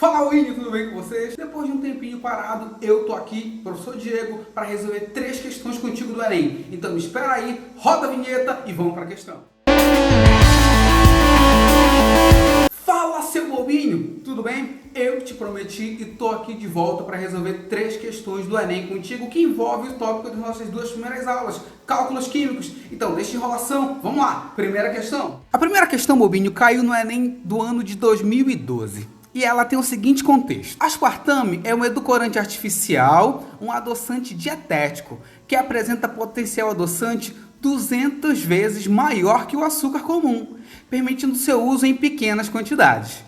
Fala, Winnie, tudo bem com vocês? Depois de um tempinho parado, eu tô aqui, professor Diego, para resolver 3 questões contigo do Enem. Então me espera aí, roda a vinheta e vamos para a questão. Fala, seu bobinho, tudo bem? Eu te prometi e tô aqui de volta para resolver 3 questões do Enem contigo que envolve o tópico das nossas 2 primeiras aulas, cálculos químicos. Então, deixa enrolação, vamos lá, primeira questão. A primeira questão, bobinho, caiu no Enem do ano de 2012. E ela tem o seguinte contexto. Aspartame é um edulcorante artificial, um adoçante dietético, que apresenta potencial adoçante 200 vezes maior que o açúcar comum, permitindo seu uso em pequenas quantidades.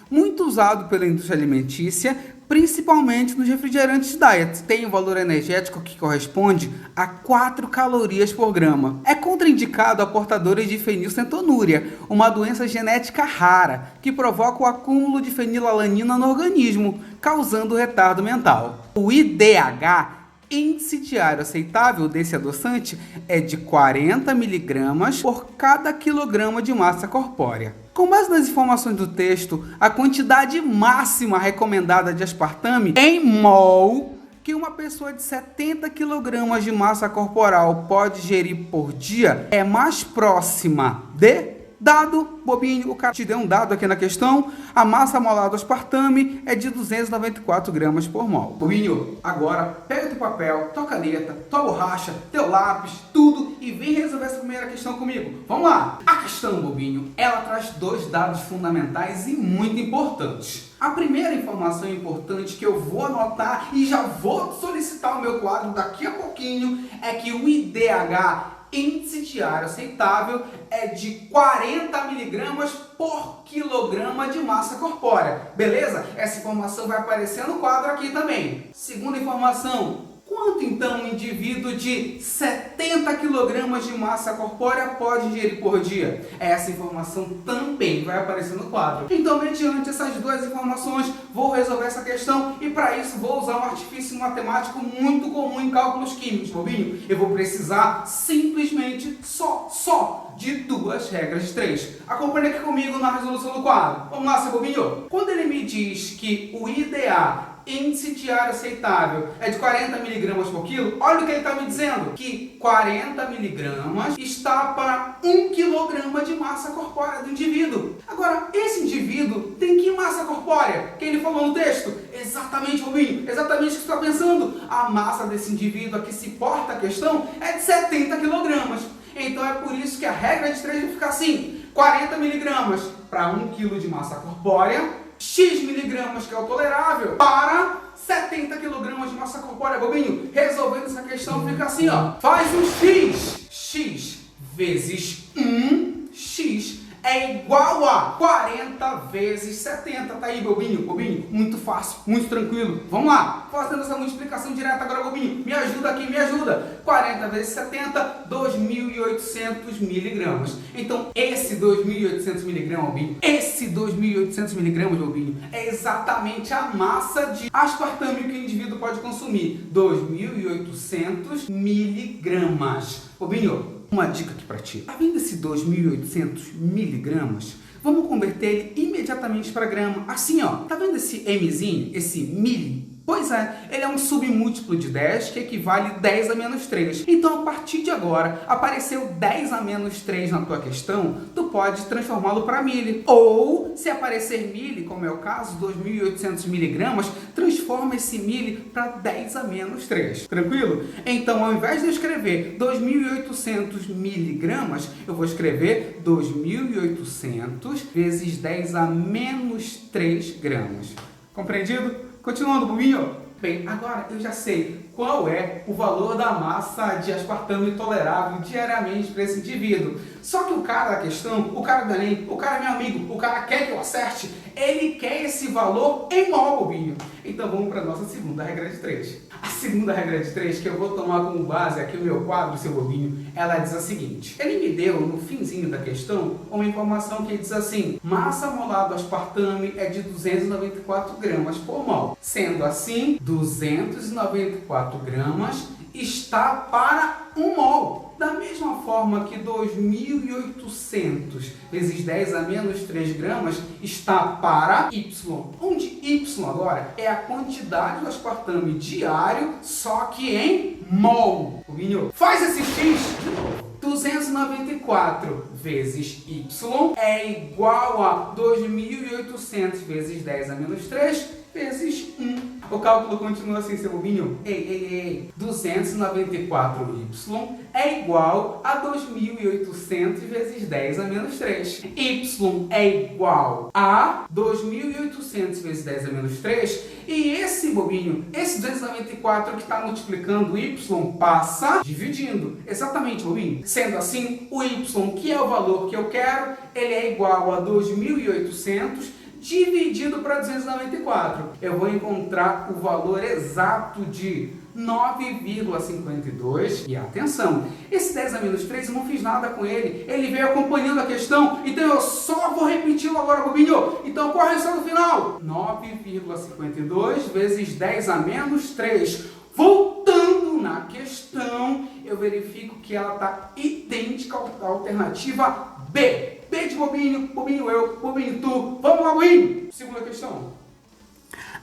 Muito usado pela indústria alimentícia, principalmente nos refrigerantes diet. Tem um valor energético que corresponde a 4 calorias por grama. É contraindicado a portadores de fenilcetonúria, uma doença genética rara que provoca o acúmulo de fenilalanina no organismo, causando retardo mental. O IDH, índice diário aceitável desse adoçante, é de 40 mg por cada quilograma de massa corpórea. Com base nas informações do texto, a quantidade máxima recomendada de aspartame em mol que uma pessoa de 70 kg de massa corporal pode gerir por dia é mais próxima de... Dado, bobinho, o cara te deu um dado aqui na questão, a massa molar do aspartame é de 294 gramas por mol. Bobinho, agora pega teu papel, tua caneta, tua borracha, teu lápis, tudo e vem resolver essa primeira questão comigo. Vamos lá! A questão, bobinho, ela traz 2 dados fundamentais e muito importantes. A primeira informação importante que eu vou anotar e já vou solicitar o meu quadro daqui a pouquinho é que o IDH, índice diário aceitável, é de 40 mg por quilograma de massa corpórea. Beleza? Essa informação vai aparecer no quadro aqui também. Segunda informação. Quanto então um indivíduo de 70 kg de massa corpórea pode ingerir por dia? Essa informação também vai aparecer no quadro. Então, mediante essas 2 informações, vou resolver essa questão e para isso vou usar um artifício matemático muito comum em cálculos químicos, bobinho. Eu vou precisar simplesmente só de 2 regras de 3. Acompanhe aqui comigo na resolução do quadro. Vamos lá, seu bobinho? Quando ele me diz que o IDA, índice diário aceitável, é de 40 mg por quilo, olha o que ele está me dizendo, que 40 mg está para 1 kg de massa corpórea do indivíduo. Agora, esse indivíduo tem que massa corpórea? Que ele falou no texto? Exatamente, bobinho, exatamente o que você está pensando. A massa desse indivíduo a que se porta a questão é de 70 kg. Então é por isso que a regra de 3 vai ficar assim, 40 mg para 1 kg de massa corpórea, X miligramas, que é o tolerável, para 70 kg de massa corpórea, bobinho. Resolvendo essa questão fica assim, ó. Faz um X. X vezes 1x é igual a 40 vezes 70. Tá aí, bobinho, bobinho. Muito fácil, muito tranquilo. Vamos lá. Fazendo essa multiplicação direta agora, bobinho. Me ajuda aqui, me ajuda. 40 vezes 70, 2.800 miligramas. Então, esse 2.800 miligramas, bobinho, esse 2.800 miligramas, bobinho, é exatamente a massa de aspartame que o indivíduo pode consumir. 2.800 miligramas. Bobinho, uma dica aqui pra ti. Tá vendo esse 2.800 miligramas? Vamos converter ele imediatamente para grama. Assim, ó. Tá vendo esse Mzinho? Esse mili? Pois é, ele é um submúltiplo de 10 que equivale 10 a menos 3. Então, a partir de agora, apareceu 10 a menos 3 na tua questão, tu pode transformá-lo para mili. Ou, se aparecer mili, como é o caso, 2.800 miligramas, transforma esse mili para 10 a menos 3. Tranquilo? Então, ao invés de eu escrever 2.800 miligramas, eu vou escrever 2.800 vezes 10 a menos 3 gramas. Compreendido? Continuando, bobinho. Bem, agora eu já sei qual é o valor da massa de aspartame tolerável diariamente para esse indivíduo. Só que o cara da questão, o cara do Enem, o cara é meu amigo, o cara quer que eu acerte, ele quer esse valor em mol, bobinho. Então vamos para a nossa segunda regra de 3. A segunda regra de 3, que eu vou tomar como base aqui o meu quadro, seu bobinho, ela diz a seguinte. Ele me deu, no finzinho da questão, uma informação que diz assim: massa molar do aspartame é de 294 gramas por mol. Sendo assim, 294 gramas está para 1 mol. Da mesma forma que 2.800 vezes 10 a menos 3 gramas está para Y, onde Y agora é a quantidade do aspartame diário, só que em mol. Faz esse X de novo. 294 vezes Y é igual a 2.800 vezes 10 a menos 3 vezes 1. O cálculo continua assim, seu bobinho. Ei. 294y é igual a 2.800 vezes 10 a menos 3. Y é igual a 2.800 vezes 10 a menos 3. E esse bobinho, esse 294 que está multiplicando o y, passa dividindo. Exatamente, bobinho. Sendo assim, o y, que é o valor que eu quero, ele é igual a 2.800 dividido para 294. Eu vou encontrar o valor exato de 9,52. E atenção, esse 10 a menos 3 eu não fiz nada com ele. Ele veio acompanhando a questão, então eu só vou repeti-lo agora, bobinho. Então qual é a resposta no final? 9,52 vezes 10 a menos 3. Voltando na questão, eu verifico que ela está idêntica à alternativa B. B de bobinho, bobinho eu, bobinho tu. Vamos lá, bobinho! Segunda questão.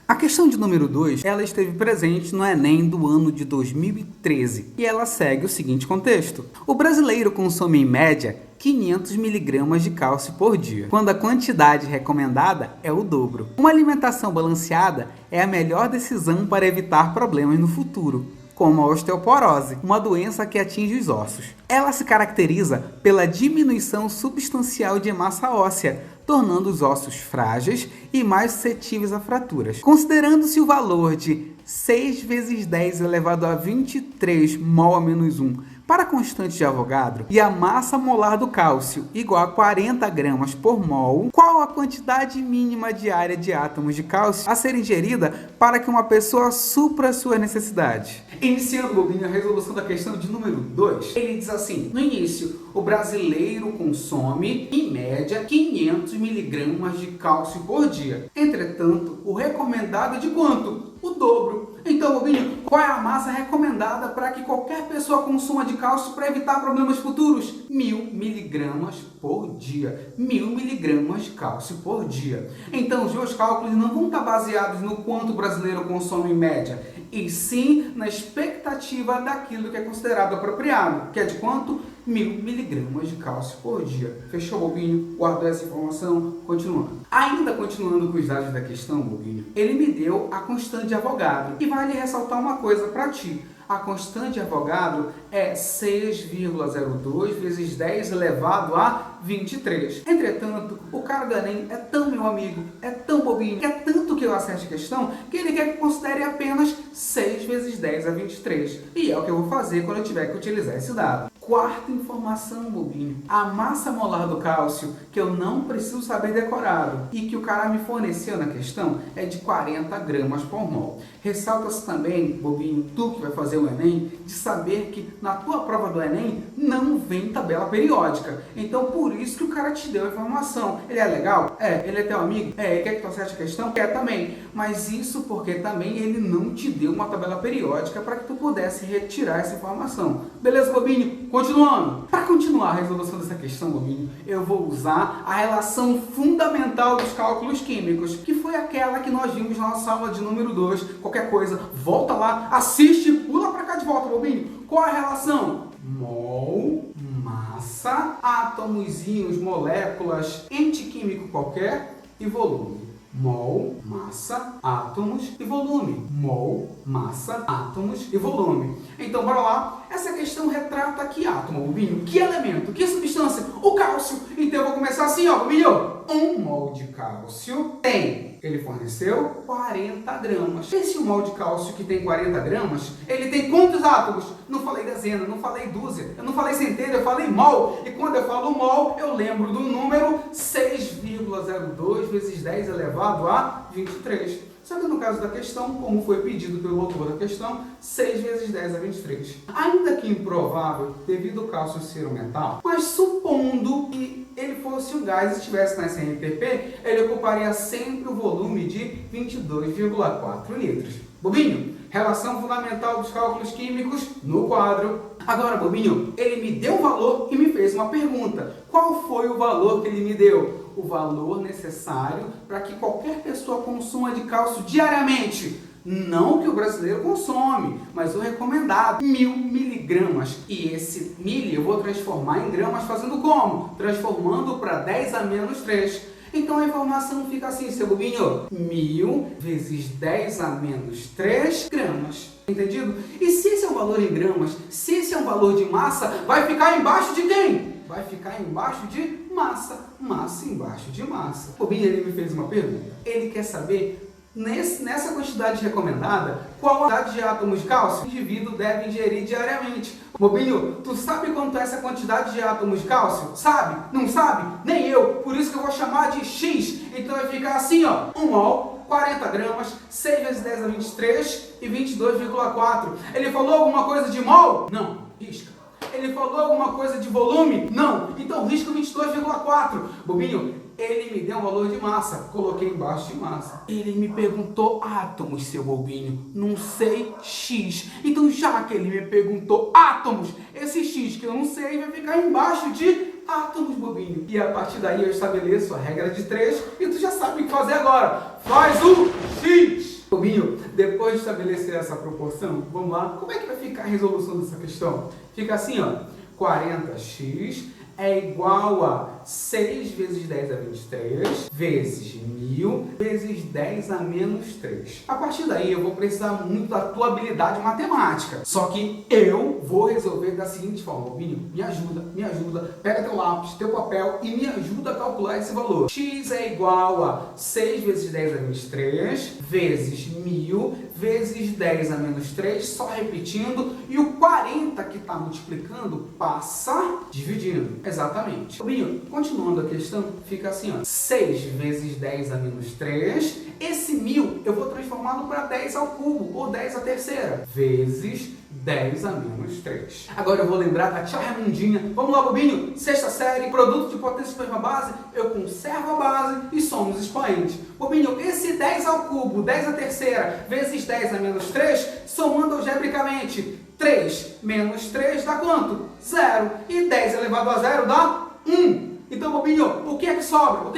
A questão de número 2, ela esteve presente no Enem do ano de 2013 e ela segue o seguinte contexto. O brasileiro consome em média 500 miligramas de cálcio por dia, quando a quantidade recomendada é o dobro. Uma alimentação balanceada é a melhor decisão para evitar problemas no futuro, como a osteoporose, uma doença que atinge os ossos. Ela se caracteriza pela diminuição substancial de massa óssea, tornando os ossos frágeis e mais suscetíveis a fraturas. Considerando-se o valor de 6 vezes 10 elevado a 23 mol a menos 1 para a constante de Avogadro e a massa molar do cálcio igual a 40 gramas por mol, qual a quantidade mínima diária de átomos de cálcio a ser ingerida para que uma pessoa supra suas necessidades? Iniciando, bobinho, a resolução da questão de número 2, ele diz assim: no início, o brasileiro consome, em média, 500 miligramas de cálcio por dia. Entretanto, o recomendado é de quanto? O dobro. Então, bobinho, qual é a massa recomendada para que qualquer pessoa consuma de cálcio para evitar problemas futuros? 1.000 miligramas por dia. 1.000 miligramas de cálcio por dia. Então, os meus cálculos não vão estar baseados no quanto o brasileiro consome em média, e sim na expectativa daquilo que é considerado apropriado, que é de quanto? 1.000 miligramas de cálcio por dia. Fechou, bobinho? Guardou essa informação? Continuando. Ainda continuando com os dados da questão, bobinho, ele me deu a constante de Avogadro. E vale ressaltar uma coisa para ti. A constante de Avogadro é 6,02 vezes 10 elevado a 23. Entretanto, o cara do Enem é tão meu amigo, é tão bobinho, quer tanto que eu acerte a questão, que ele quer que considere apenas 6 vezes 10 a 23. E é o que eu vou fazer quando eu tiver que utilizar esse dado. Quarta informação, bobinho. A massa molar do cálcio, que eu não preciso saber decorado e que o cara me forneceu na questão, é de 40 gramas por mol. Ressalta-se também, bobinho, tu que vai fazer o Enem, de saber que na tua prova do Enem não vem tabela periódica. Então, por isso que o cara te deu a informação. Ele é legal? É. Ele é teu amigo? É. Ele quer que tu acerte a questão? Quer também. Mas isso porque também ele não te deu uma tabela periódica para que tu pudesse retirar essa informação. Beleza, bobinho? Continuando. Para continuar a resolução dessa questão, bobinho, eu vou usar a relação fundamental dos cálculos químicos, que foi aquela que nós vimos na nossa aula de número 2. Qualquer coisa, volta lá, assiste, pula para cá de volta, bobinho. Qual é a relação? Mol, massa, átomozinhos, moléculas, ente químico qualquer e volume. Mol, massa, átomos e volume. Mol, massa, átomos e volume. Então, bora lá. Essa questão retrata que átomo, bobinho? Que elemento? Que substância? O cálcio. Então, eu vou começar assim, ó, bobinho. 1 mol de cálcio tem... Ele forneceu 40 gramas. Esse 1 mol de cálcio que tem 40 gramas, ele tem quantos átomos? Não falei dezena, não falei dúzia, eu não falei centena, eu falei mol. E quando eu falo mol, eu lembro do número 6,02 vezes 10 elevado a 23. Só que no caso da questão, como foi pedido pelo autor da questão, 6 vezes 10 a 23. Ainda que improvável, devido ao cálcio ser um metal, mas supondo que ele fosse um gás e estivesse na SNPP, ele ocuparia sempre o volume de 22,4 litros. Bobinho, relação fundamental dos cálculos químicos no quadro. Agora, Bobinho, ele me deu um valor e me fez uma pergunta. Qual foi o valor que ele me deu? O valor necessário para que qualquer pessoa consuma de cálcio diariamente. Não que o brasileiro consome, mas o recomendado, 1000 miligramas. E esse mili eu vou transformar em gramas fazendo como? Transformando para 10 a menos 3. Então a informação fica assim, seu Bobinho. 1000 vezes 10 a menos 3 gramas. Entendido? E se esse é um valor em gramas, se esse é um valor de massa, vai ficar embaixo de quem? Vai ficar embaixo de massa. Massa embaixo de massa. O Bobinho, ele me fez uma pergunta. Ele quer saber, nessa quantidade recomendada, qual a quantidade de átomos de cálcio o indivíduo deve ingerir diariamente. Bobinho, tu sabe quanto é essa quantidade de átomos de cálcio? Sabe? Não sabe? Nem eu. Por isso que eu vou chamar de X. Então vai ficar assim, ó. 1 mol, 40 gramas, 6 vezes 10 a 23 e 22,4. Ele falou alguma coisa de mol? Não. Risca. Ele falou alguma coisa de volume? Não. Então risca 22,4. Bobinho, ele me deu um valor de massa. Coloquei embaixo de massa. Ele me perguntou átomos, seu Bobinho. Não sei X. Então já que ele me perguntou átomos, esse X que eu não sei vai ficar embaixo de átomos, Bobinho. E a partir daí eu estabeleço a regra de 3 e tu já sabe o que fazer agora. Faz o X. Bobinho, depois de estabelecer essa proporção, vamos lá. Como é que vai ficar a resolução dessa questão? Fica assim, ó. 40x é igual a 6 vezes 10 a 23 vezes 1000 vezes 10 a menos 3. A partir daí eu vou precisar muito da tua habilidade matemática. Só que eu vou resolver da seguinte forma. Bobinho, me ajuda. Pega teu lápis, teu papel e me ajuda a calcular esse valor. X é igual a 6 vezes 10 a 23 vezes 1000 vezes 10 a menos 3, só repetindo, e o 40 que está multiplicando passa dividindo. Exatamente. Bobinho, continuando a questão, fica assim, ó. 6 vezes 10 a menos 3, esse 1000 eu vou transformá-lo para 10 ao cubo, ou 10 à terceira, vezes 10 a menos 3. Agora eu vou lembrar da tia Raimundinha. Vamos lá, Bobinho. Sexta série, produto de potência de mesma base, eu conservo a base e somos expoentes. Bobinho, esse 10 ao cubo, 10 à terceira, vezes 10 a menos 3, somando algebricamente, 3 menos 3 dá quanto? 0. E 10 elevado a 0 dá 1. Então, Bobinho, o que é que sobra?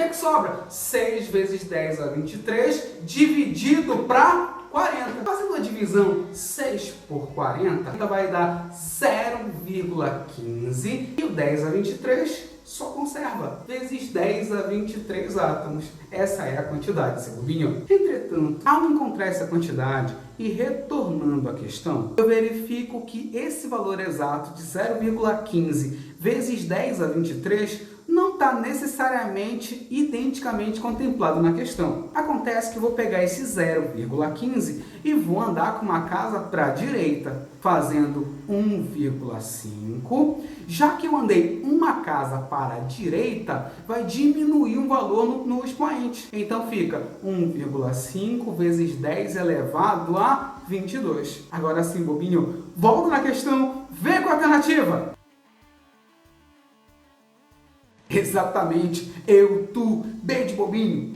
6 vezes 10 a 23 dividido para 40. Fazendo a divisão 6 por 40, vai dar 0,15 e o 10 a 23 só conserva, vezes 10 a 23 átomos. Essa é a quantidade, seu Bobinho. Entretanto, ao encontrar essa quantidade e retornando à questão, eu verifico que esse valor exato de 0,15 vezes 10 a 23 não está necessariamente identicamente contemplado na questão. Acontece que eu vou pegar esse 0,15 e vou andar com uma casa para a direita, fazendo 1,5. Já que eu andei uma casa para a direita, vai diminuir um valor no expoente. Então fica 1,5 vezes 10 elevado a 22. Agora sim, Bobinho, volta na questão, vem com a alternativa. Exatamente, eu, tu, B de bobinho.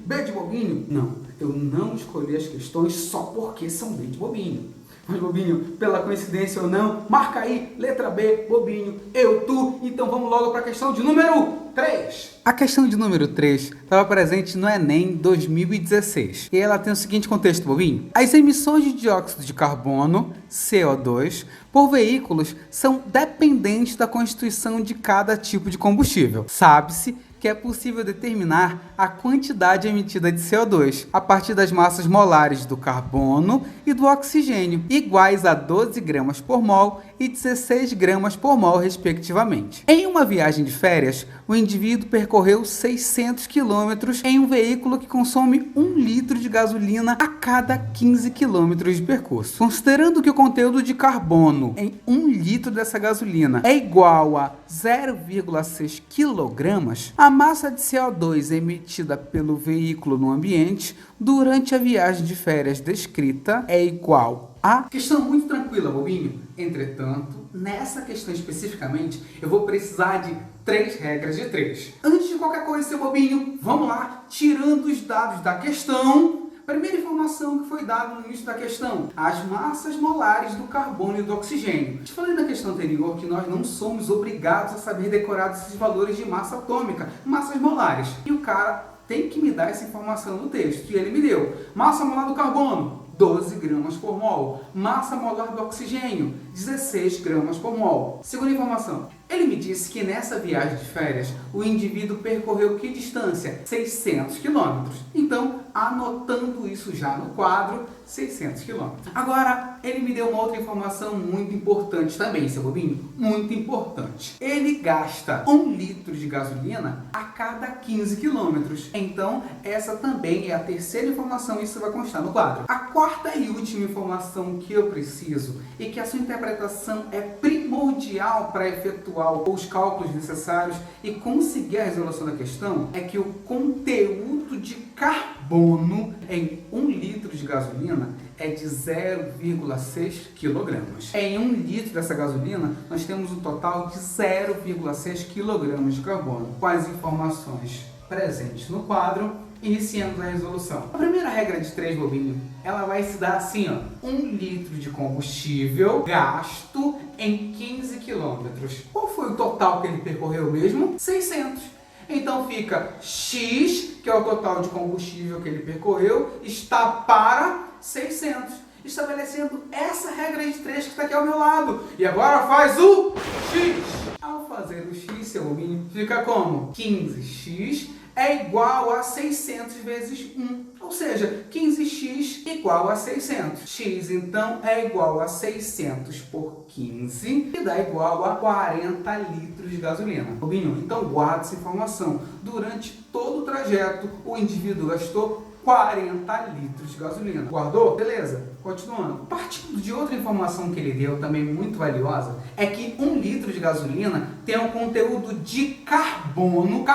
Não, eu não escolhi as questões só porque são B de bobinho. Mas, Bobinho, pela coincidência ou não, marca aí, letra B, Bobinho, eu, tu. Então vamos logo para a questão de número 3. A questão de número 3 estava presente no Enem 2016. E ela tem o seguinte contexto, Bobinho. As emissões de dióxido de carbono, CO2, por veículos são dependentes da constituição de cada tipo de combustível. Sabe-se que é possível determinar a quantidade emitida de CO2 a partir das massas molares do carbono e do oxigênio, iguais a 12 gramas por mol e 16 gramas por mol, respectivamente. Em uma viagem de férias, o indivíduo percorreu 600 quilômetros em um veículo que consome 1 litro de gasolina a cada 15 quilômetros de percurso. Considerando que o conteúdo de carbono em 1 litro dessa gasolina é igual a 0,6 quilogramas, a massa de CO2 emitida pelo veículo no ambiente durante a viagem de férias descrita é igual a... Questão muito tranquila, bobinho. Entretanto, nessa questão especificamente, eu vou precisar de 3 regras de 3. Antes de qualquer coisa, seu bobinho, vamos lá, tirando os dados da questão. Primeira informação que foi dada no início da questão: as massas molares do carbono e do oxigênio. Te falei na questão anterior que nós não somos obrigados a saber decorar esses valores de massa atômica, massas molares. E o cara tem que me dar essa informação no texto. E ele me deu: massa molar do carbono, 12 gramas por mol. Massa molar do oxigênio, 16 gramas por mol. Segunda informação: ele me disse que nessa viagem de férias, o indivíduo percorreu que distância? 600 quilômetros. Então, anotando isso já no quadro, 600 quilômetros. Agora, ele me deu uma outra informação muito importante também, seu bobinho. Muito importante. Ele gasta 1 litro de gasolina a cada 15 quilômetros. Então, essa também é a terceira informação, isso vai constar no quadro. A quarta e última informação que eu preciso, e que a sua interpretação é primordial para efetuar os cálculos necessários e conseguir a resolução da questão, é que o conteúdo de carbono em 1 litro de gasolina é de 0,6 quilogramas. Em 1 litro dessa gasolina, nós temos um total de 0,6 quilogramas de carbono. Com as informações presentes no quadro, iniciando a resolução. A primeira regra de 3, bobinho, ela vai se dar assim, ó: 1 litro de combustível gasto em 15 quilômetros. Qual foi o total que ele percorreu mesmo? 600. Então fica X, que é o total de combustível que ele percorreu, está para 600. Estabelecendo essa regra de 3 que está aqui ao meu lado. E agora faz o X. Ao fazer o X, seu bobinho, fica como? 15x é igual a 600 vezes 1. Ou seja, 15x igual a 600. X, então, é igual a 600 por 15, que dá igual a 40 litros de gasolina. Bobinho, então guarda essa informação. Durante todo o trajeto, o indivíduo gastou 40 litros de gasolina. Guardou? Beleza. Continuando. Partindo de outra informação que ele deu, também muito valiosa, é que 1 litro de gasolina tem um conteúdo de carbono,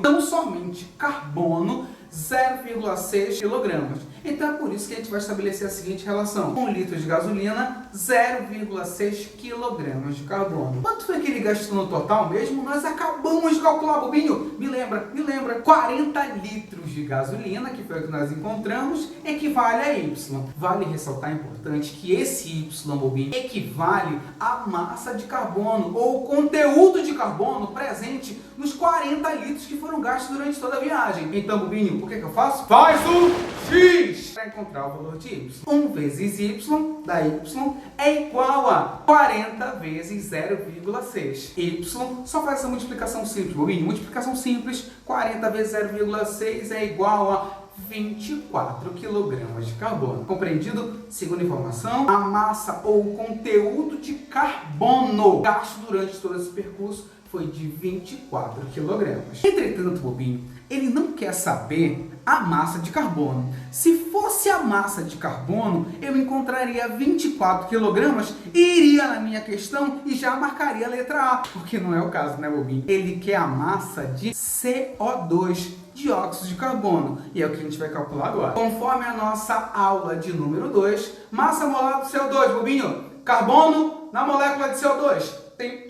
tão somente carbono, 0,6 quilogramas. Então é por isso que a gente vai estabelecer a seguinte relação: 1 litro de gasolina, 0,6 quilogramas de carbono. Quanto foi que ele gastou no total mesmo? Nós acabamos de calcular, bobinho. Me lembra, 40 litros de gasolina, que foi o que nós encontramos, equivale a Y. Vale ressaltar, importante, que esse Y, bobinho, equivale à massa de carbono, ou conteúdo de carbono presente nos 40 litros que foram gastos durante toda a viagem. Então, bobinho, o que eu faço? Faz o X! Para encontrar o valor de Y. 1 vezes Y da Y é igual a 40 vezes 0,6. Y só faz essa multiplicação simples, bobinho. Multiplicação simples, 40 vezes 0,6 é igual a 24 kg de carbono. Compreendido? Segunda informação, a massa ou o conteúdo de carbono gasto durante todo esse percurso foi de 24 kg. Entretanto, bobinho, ele não quer saber a massa de carbono. Se fosse a massa de carbono, eu encontraria 24 kg e iria na minha questão e já marcaria a letra A, porque não é o caso, né, bobinho? Ele quer a massa de CO2, dióxido de carbono, e é o que a gente vai calcular agora. Conforme a nossa aula de número 2, massa molar do CO2, bobinho, carbono na molécula de CO2 tem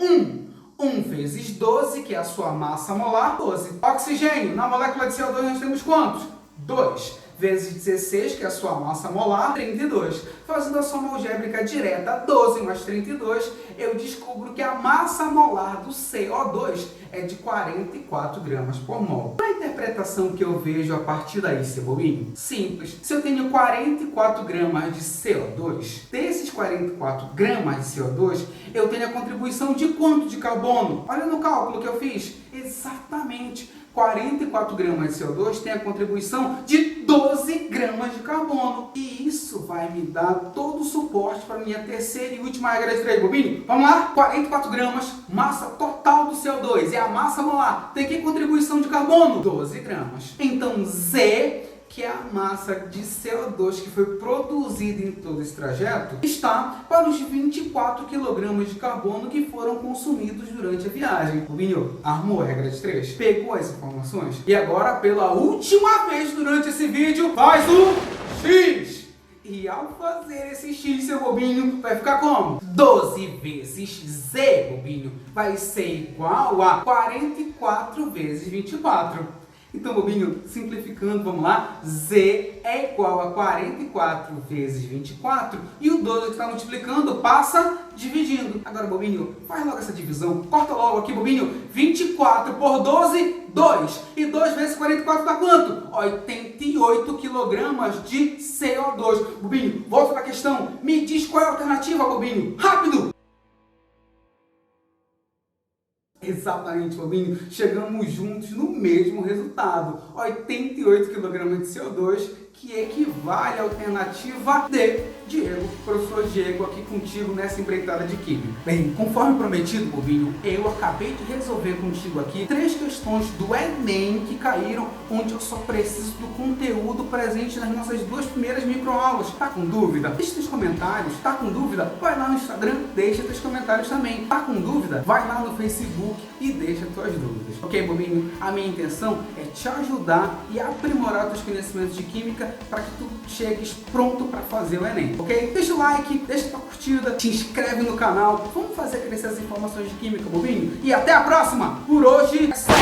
1 vezes 12, que é a sua massa molar, 12. Oxigênio, na molécula de CO2 nós temos quantos? 2. Vezes 16, que é a sua massa molar, 32. Fazendo a soma algébrica direta, 12 mais 32, eu descubro que a massa molar do CO2 é de 44 gramas por mol. Qual a interpretação que eu vejo a partir daí, seu bobinho? Simples. Se eu tenho 44 gramas de CO2, desses 44 gramas de CO2, eu tenho a contribuição de quanto de carbono? Olha no cálculo que eu fiz. Exatamente. 44 gramas de CO2 tem a contribuição de 12 gramas de carbono. E isso vai me dar todo o suporte para a minha terceira e última regra de 3, bobinho. Vamos lá? 44 gramas, massa total do CO2. É a massa molar. Tem que contribuição de carbono? 12 gramas. Então, Z que a massa de CO2 que foi produzida em todo esse trajeto está para os 24 kg de carbono que foram consumidos durante a viagem. Rubinho, armou a regra de 3? Pegou as informações? E agora, pela última vez durante esse vídeo, faz o X! E ao fazer esse X, seu bobinho, vai ficar como? 12 vezes Z, bobinho, vai ser igual a 44 vezes 24. Então, bobinho, simplificando, vamos lá. Z é igual a 44 vezes 24 e o 12 que está multiplicando passa dividindo. Agora, bobinho, faz logo essa divisão. Corta logo aqui, bobinho. 24 por 12, 2. E 2 vezes 44 dá quanto? 88 kg de CO2. Bobinho, volta para a questão. Me diz qual é a alternativa, bobinho. Rápido! Exatamente, bobinho. Chegamos juntos no mesmo resultado. 88 kg de CO2, que equivale à alternativa D. Diego, professor Diego, aqui contigo nessa empreitada de química. Bem, conforme prometido, bobinho, eu acabei de resolver contigo aqui 3 questões do Enem que caíram, onde eu só preciso do conteúdo presente nas nossas 2 primeiras microaulas. Tá com dúvida? Deixa teus comentários. Tá com dúvida? Vai lá no Instagram, deixa teus comentários também. Tá com dúvida? Vai lá no Facebook e deixa tuas dúvidas. Ok, bobinho? A minha intenção é te ajudar e aprimorar teus conhecimentos de química para que tu chegues pronto para fazer o Enem, ok? Deixa o like, deixa tua curtida, te inscreve no canal, vamos fazer crescer as informações de química, bobinho? E até a próxima! Por hoje é só!